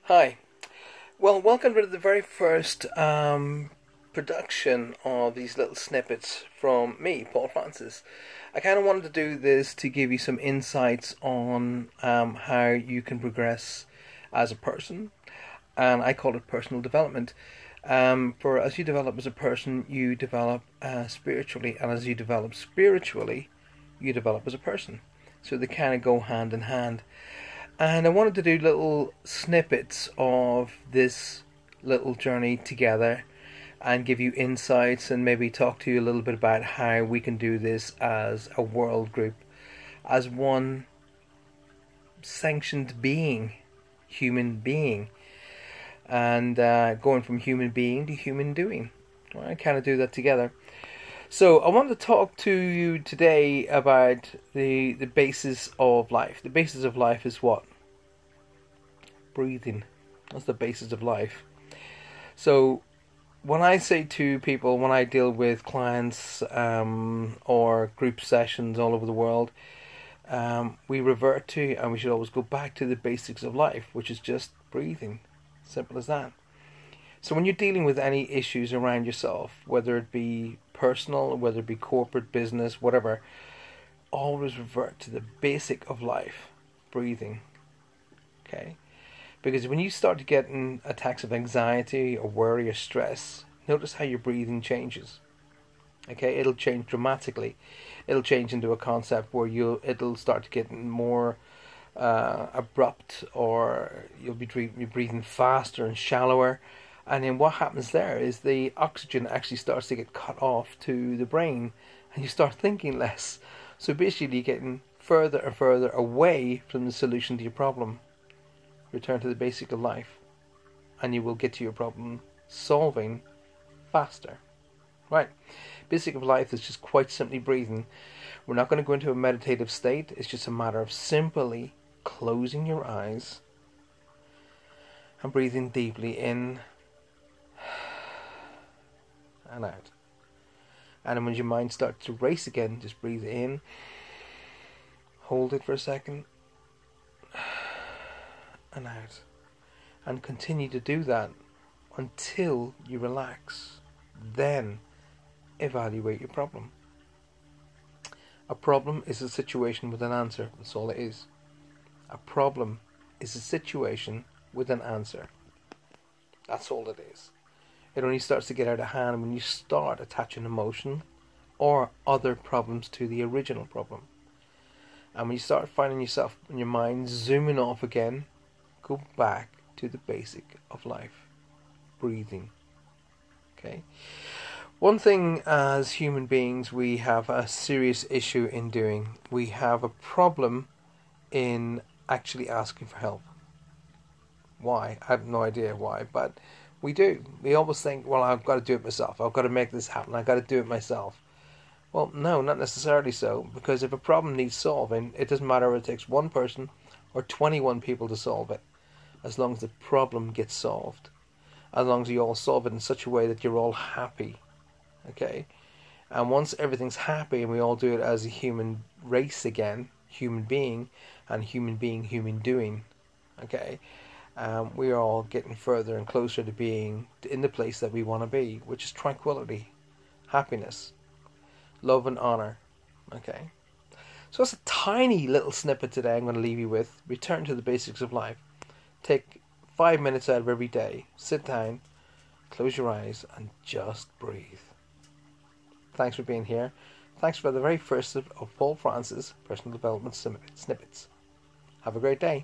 Hi. Well, welcome to the very first production of these little snippets from me, Paul Francis. I kind of wanted to do this to give you some insights on how you can progress as a person, and I call it personal development. For as you develop as a person, you develop spiritually, and as you develop spiritually, you develop as a person. So they kind of go hand in hand. And I wanted to do little snippets of this little journey together and give you insights and maybe talk to you a little bit about how we can do this as a world group, as one sanctioned being, human being, and going from human being to human doing. I kind of do that together. So I want to talk to you today about the basis of life. The basis of life is what? Breathing. That's the basis of life. So when I say to people, when I deal with clients or group sessions all over the world, we revert to, and we should always go back to the basics of life, which is just breathing. Simple as that. So when you're dealing with any issues around yourself, whether it be personal, whether it be corporate, business, whatever, always revert to the basic of life, breathing. Okay? Because when you start to get in attacks of anxiety or worry or stress, notice how your breathing changes. Okay? It'll change dramatically. It'll change into a concept where it'll start to get more abrupt, or you'll be breathing faster and shallower. And then what happens there is the oxygen actually starts to get cut off to the brain, and you start thinking less. So basically you're getting further and further away from the solution to your problem. Return to the basic of life, and you will get to your problem solving faster. Right. Basic of life is just quite simply breathing. We're not going to go into a meditative state. It's just a matter of simply closing your eyes and breathing deeply in and out. And when your mind starts to race again, just breathe in, hold it for a second, and out. And continue to do that until you relax. Then evaluate your problem. A problem is a situation with an answer. That's all it is. A problem is a situation with an answer. That's all it is. It only starts to get out of hand when you start attaching emotion or other problems to the original problem. And when you start finding yourself in your mind zooming off again, go back to the basic of life. Breathing. Okay? One thing as human beings we have a serious issue in doing. We have a problem in actually asking for help. Why? I have no idea why, but we do. We always think, well, I've got to do it myself. I've got to make this happen. I've got to do it myself. Well, no, not necessarily so. Because if a problem needs solving, it doesn't matter if it takes one person or 21 people to solve it. As long as the problem gets solved. As long as you all solve it in such a way that you're all happy. Okay? And once everything's happy and we all do it as a human race again, human being, and human being, human doing. Okay? We are all getting further and closer to being in the place that we want to be, which is tranquility, happiness, love and honor. Okay? So that's a tiny little snippet today I'm going to leave you with. Return to the basics of life. Take 5 minutes out of every day. Sit down, close your eyes, and just breathe. Thanks for being here. Thanks for the very first of Paul Francis Personal Development Snippets. Have a great day.